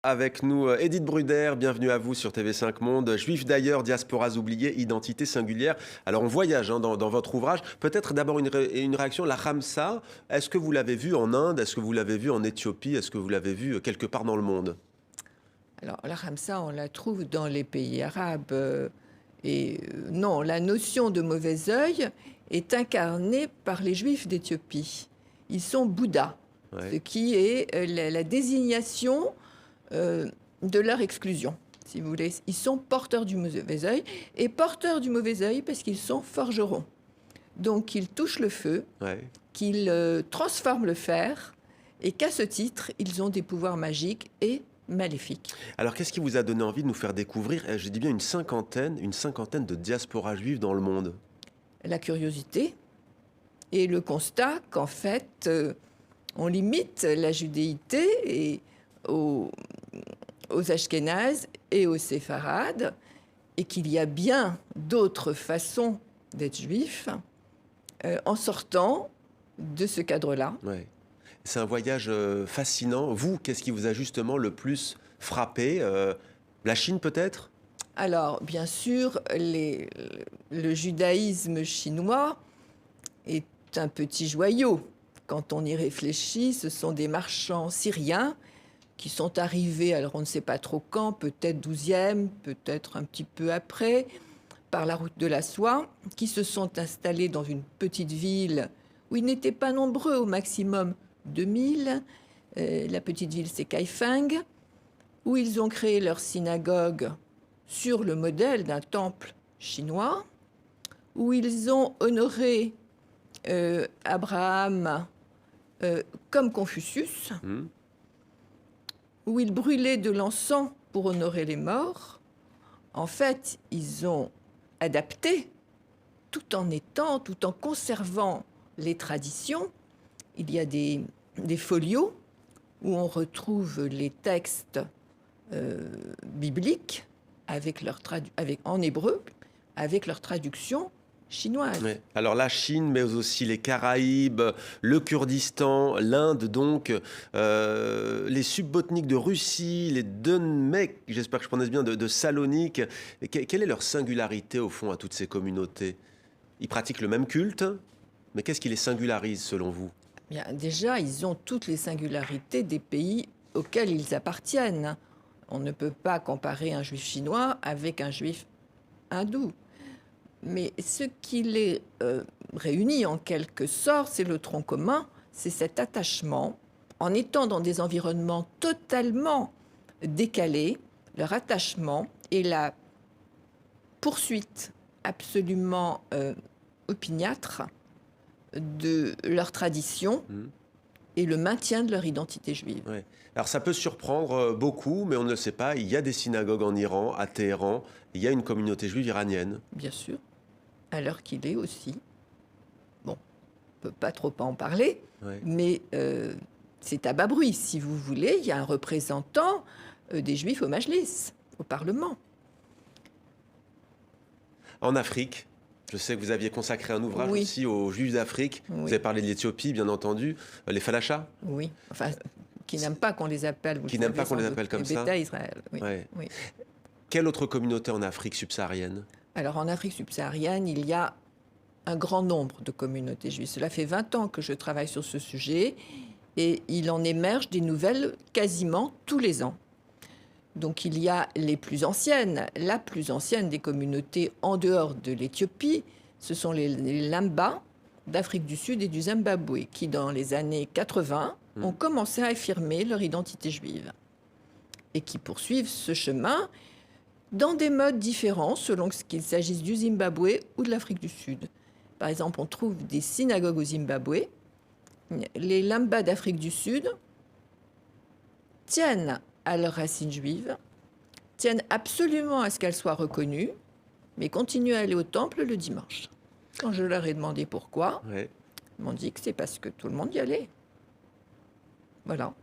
Avec nous, Edith Bruder, bienvenue à vous sur TV5 Monde. Juifs d'ailleurs, diasporas oubliées, identité singulière. Alors on voyage dans votre ouvrage. Peut-être d'abord une réaction, la Khamsa. Est-ce que vous l'avez vue en Inde? Est-ce que vous l'avez vue en Éthiopie? Est-ce que vous l'avez vue quelque part dans le monde? Alors, la Khamsa, on la trouve dans les pays arabes. Non, la notion de mauvais œil est incarnée par les Juifs d'Éthiopie. Ils sont Bouddha, ce Ouais. qui est la désignation de leur exclusion, si vous voulez. Ils sont porteurs du mauvais œil, et porteurs du mauvais œil parce qu'ils sont forgerons. Donc, ils touchent le feu, Ouais. qu'ils transforment le fer, et qu'à ce titre, ils ont des pouvoirs magiques et maléfiques. Alors qu'est-ce qui vous a donné envie de nous faire découvrir, je dis bien une cinquantaine de diasporas juives dans le monde? La curiosité et le constat qu'en fait, on limite la judéité aux Ashkénazes et aux séfarades, et qu'il y a bien d'autres façons d'être juif en sortant de ce cadre-là. Ouais. C'est un voyage fascinant. Vous, qu'est-ce qui vous a justement le plus frappé? La Chine peut-être? Alors, bien sûr, le judaïsme chinois est un petit joyau. Quand on y réfléchit, ce sont des marchands syriens qui sont arrivés, alors on ne sait pas trop quand, peut-être 12e, peut-être un petit peu après, par la route de la soie, qui se sont installés dans une petite ville où ils n'étaient pas nombreux, au maximum 2000. La petite ville, c'est Kaifeng, où ils ont créé leur synagogue sur le modèle d'un temple chinois, où ils ont honoré Abraham comme Confucius, Hmm. où ils brûlaient de l'encens pour honorer les morts. En fait, ils ont adapté, tout en conservant les traditions. Il y a des folios où on retrouve les textes bibliques en hébreu, avec leur traduction chinoise. Ouais. Alors la Chine, mais aussi les Caraïbes, le Kurdistan, l'Inde donc, les subbotniques de Russie, les Dunmecs, j'espère que je prononce bien, de Salonique. Quelle est leur singularité au fond à toutes ces communautés? Ils pratiquent le même culte, mais qu'est-ce qui les singularise selon vous? Bien, déjà, ils ont toutes les singularités des pays auxquels ils appartiennent. On ne peut pas comparer un juif chinois avec un juif hindou. Mais ce qui les réunit en quelque sorte, c'est le tronc commun, c'est cet attachement. En étant dans des environnements totalement décalés, leur attachement et la poursuite absolument opiniâtre de leur tradition Hmm. et le maintien de leur identité juive. Ouais. Alors ça peut surprendre beaucoup, mais on ne le sait pas. Il y a des synagogues en Iran, à Téhéran. Il y a une communauté juive iranienne. Bien sûr, à l'heure qu'il est aussi. Bon, on ne peut pas trop en parler, Ouais. mais c'est à bas bruit. Si vous voulez, il y a un représentant des Juifs au Majlis, au Parlement. En Afrique, je sais que vous aviez consacré un ouvrage Oui, aussi aux Juifs d'Afrique. Vous oui, avez parlé de l'Éthiopie, bien entendu. Les Falachas, oui. Enfin, qui n'aiment pas qu'on les appelle, vous le qui n'aiment savez pas qu'on sans les doute, appelle comme les ça. Bêta Israël. Oui, Ouais. oui. Quelle autre communauté en Afrique subsaharienne? Alors, en Afrique subsaharienne, il y a un grand nombre de communautés juives. Cela fait 20 ans que je travaille sur ce sujet et il en émerge des nouvelles quasiment tous les ans. Donc il y a les plus anciennes. La plus ancienne des communautés en dehors de l'Éthiopie, ce sont les Lamba d'Afrique du Sud et du Zimbabwe, qui dans les années 80 ont commencé à affirmer leur identité juive et qui poursuivent ce chemin dans des modes différents selon qu'il s'agisse du Zimbabwe ou de l'Afrique du Sud. Par exemple, on trouve des synagogues au Zimbabwe. Les Lamba d'Afrique du Sud tiennent à leurs racines juives, tiennent absolument à ce qu'elles soient reconnues, mais continuent à aller au temple le dimanche. Quand je leur ai demandé pourquoi, Ouais. ils m'ont dit que c'est parce que tout le monde y allait. Voilà.